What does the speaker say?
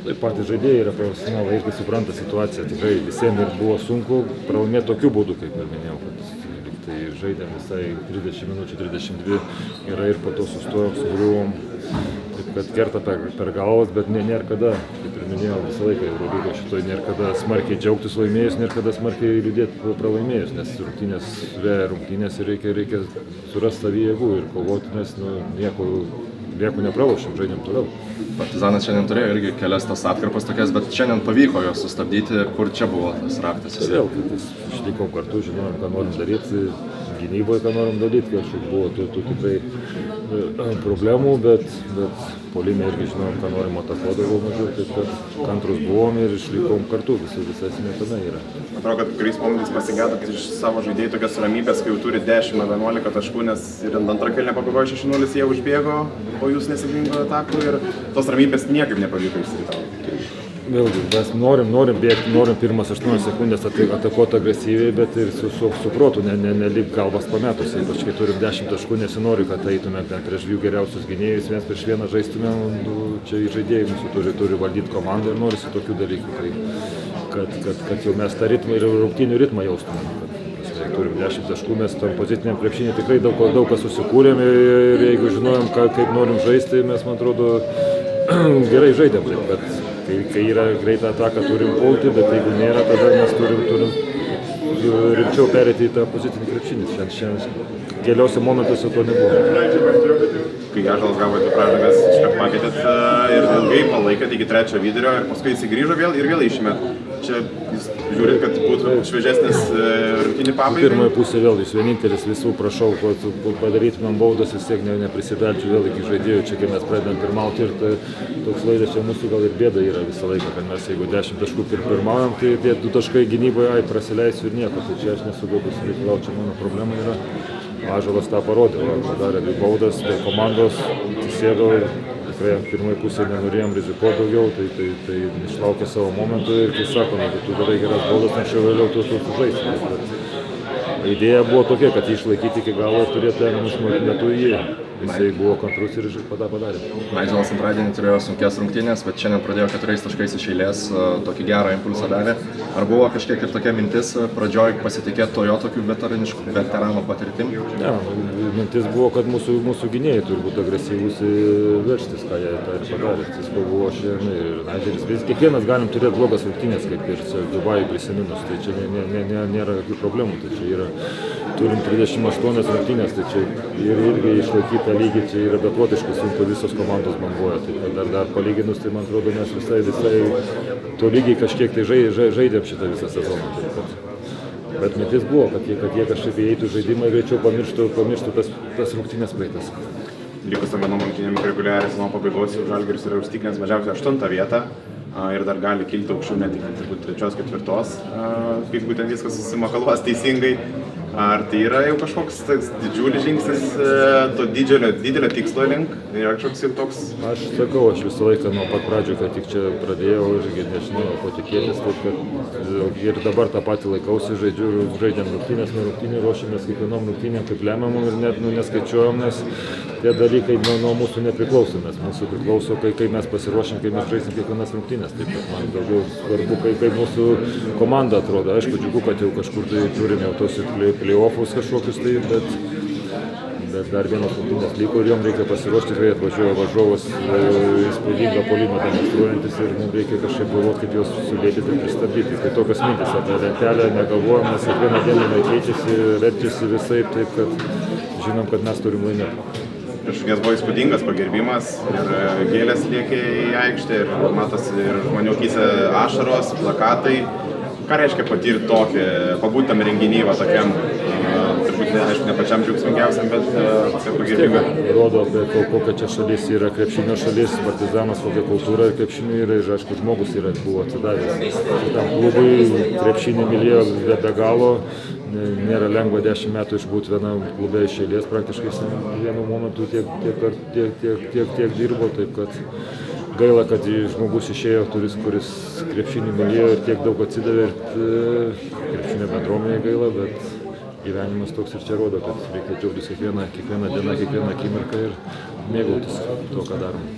Tai patys žaidėjai yra profesionalai, irgi supranta situaciją, tikrai visiems ir buvo sunku pralaimėti tokiu būdu, kaip ir minėjau, kad tai žaidėm visai 30 minučių, 32 yra ir po to sustojom, sugriuvom, taip kad kerta per galvas, bet nėra kada, kaip ir minėjau, visą laiką Eurolygoje šitoj nėra kada smarkiai džiaugtis laimėjus, nėra kada smarkiai liūdėti pralaimėjus, nes rungtynės veja rungtynės ir reikia surasti savį jėgų ir kovoti, nes nieko nepralošėm, žaidėm toliau. Partizanas šiandien turėjo irgi kelias tas atkarpas tokias, bet šiandien pavyko juos sustabdyti. Kur čia buvo tas raktas? Vėl, kad išlikom kartu, žinojom, ką norim daryti, gynyboje, ką norim daryti, kažkaip buvo tų tikrai problemų, bet puolime irgi žinojom, ką norim atakuoti daugiau mažiau, taip kad kantrus buvom ir išlikom kartu, visa esmė tame yra. Atrodo, kad kuriais momentais pasigėdo iš savo žaidėjų tokios ramybės, kai jau turi 10-11 taškų, nes ir antrą kėlinę pabaigoje 6-0 jie užbėgo po jūsų nesėkmingų atakų ir tos ramybės niekaip nepavyko išsireikalauti. Vėlgi, mes norim bėgti, norim pirmas 8 sekundės atakuoti agresyviai, bet ir su protu, nelyg galvas pametus. Ypač kai turim 10 taškų, nesinori, kad eitumėm ten prieš jų geriausius gynėjus, vienas prieš vieną žaistumėm, čia žaidėjai mūsų turi valdyti komandą ir norisi tokių dalykų, kad jau mes tą ritmą ir rungtynių ritmą jaustumėm. Turim 10 taškų, mes tam poziciniam krepšinį tikrai daug ką susikūrėm ir jeigu žinojom, kaip norim žaisti, mes, man atrodo, gerai žaidėm, bet kai yra greita ataka, turim pulti, bet jeigu nėra, tada mes turim rimčiau perėti į tą pozicinį krepšinį. Šiandien keliose momentuose to nebuvo. Kai Ąžuolas gavo dvi pražangas, iškart pakeitėt ir ilgai palaikėt iki trečio vidurio ir paskui jis grįžo ir vėl išmet. Čia jūs žiūrit, kad būtų šviežesnis rungtynių pabaigai? Pirmoje pusėje vėl jūs vienintelis visų prašau, kad padarytumėm baudas, vis tiek neprisibeldžiu vėl iki žaidėjų, čia kai mes pradedam pirmauti ir toks laidas čia mūsų gal ir bėda yra visą laiką, kad mes jeigu 10 taškų pirmaujam, tai tie 2 taškai gynyboje, prasileisiu ir nieko, tai čia aš nesugebu sureikalauti, čia mano problema yra. Ąžuolas tą parodė, padarė 2 baudas, dėl komandos atsisėdo, tikrai pirmoje pusėje nenorėjom rizikuoti daugiau, tai išlaukė savo momentų ir kai sakome, kad tu darai geras baudas, anksčiau vėliau tu sužaisi. Idėja buvo tokia, kad jį išlaikyti iki galo ir turėti lemiamus metu jį. Jisai buvo kantrus ir padarė. Naidželas antradienį turėjo sunkės rungtynės, bet šiandien pradėjo 4 taškais iš eilės, tokį gerą impulsą davė. Ar buvo kažkiek ir tokia mintis pradžioj pasitikėti to jo tokiu veterano patirtim? Ne, mintis buvo, kad mūsų gynėjai turi būti agresyvūs ir veržtis, ką jie tą ir padarė. Tas buvo šiandien ir Naidželis. Kiekvienas galim turėti blogas rungtynės, kaip ir Dubajui prisiminus, tai čia nėra jokių problemų. Tai čia yra, turim 38 rungtynės, tai čia irgi išlaikyti tą lygį, čia yra beprotiškai sunku, visos komandos banguoja. Tai dar palyginus, tai man atrodo, mes visai to lygiai kažkiek tai žaidėm šitą visą sezoną. Bet mintis buvo, kad jie kažkaip įeitų žaidimą ir greičiau pamirštų tas rungtynės praeitas. Likus tam vienom rungtynėm iki reguliariai sezono pabaigos Žalgiris yra užtikrinęs mažiausiai 8 vietą ir dar gali kilti aukščiau net iki turbūt 3-4, kaip būtent viskas susimakaluos teisingai. Ar tai yra jau kažkoks didžiulis žingsnis to didelio tikslo link? Yra kažkoks jau toks? Aš sakau, aš visą laiką nuo pat pradžių, kad tik čia pradėjau irgi nežinau, ko tikėtis, taip kad ir dabar tą patį laikausi, žaidėm rungtynės, nuo rungtynių ruošėmės kiekvienom rungtynėm kaip lemiamom ir net neskaičiuojam, nes tie dalykai nuo mūsų nepriklauso, nes mūsų priklauso, kai mes pasiruošim, kai mes žaisim kiekvienas rungtynės. Taip pat man daugiau svarbu, kaip mūsų komanda atrodo. Aišku, džiugu, kad jau kažkur tai turim jau tos play-offus kažkokius tai, bet dar vienas rungtynės liko ir jom reikia pasiruošti, tikrai atvažiuoja varžovas įspūdingą puolimą demonstruojantis ir mums reikia kažkaip galvoti, kaip juos sulėtyti ir pristabdyti. Tai tokios mintis apie lentelę negalvojam, nes kiekvieną dieną keičiasi, verčiasi visaip, taip kad žinom, kad mes turim laimėti. Kažkokias buvo įspūdingas pagerbimas ir gėlės lėkė į aikštę ir matosi ir žmonių akyse ašaros, plakatai. Ką reiškia patirti tokį, pabūti tam renginį tokiam, turbūt aišku, ne pačiam džiaugsmingiausiam, bet pagerbimą. Rodo, kokia čia šalis yra krepšinio šalis, Partizanas, kokia kultūra ir krepšinio yra ir aišku, žmogus buvo atsidavęs šitam klubui, krepšinį mylėjo be galo. Nėra lengva 10 metų išbūti vienam klube iš eilės, praktiškai vienu momentu tiek dirbo, taip kad gaila, kad žmogus išėjo, kuris krepšinį mylėjo ir tiek daug atsidavė ir krepšinio bendruomenė gaila, bet gyvenimas toks ir čia rodo, kad reikia džiaugtis kiekvieną dieną, kiekvieną akimirką ir mėgautis to, ką darom.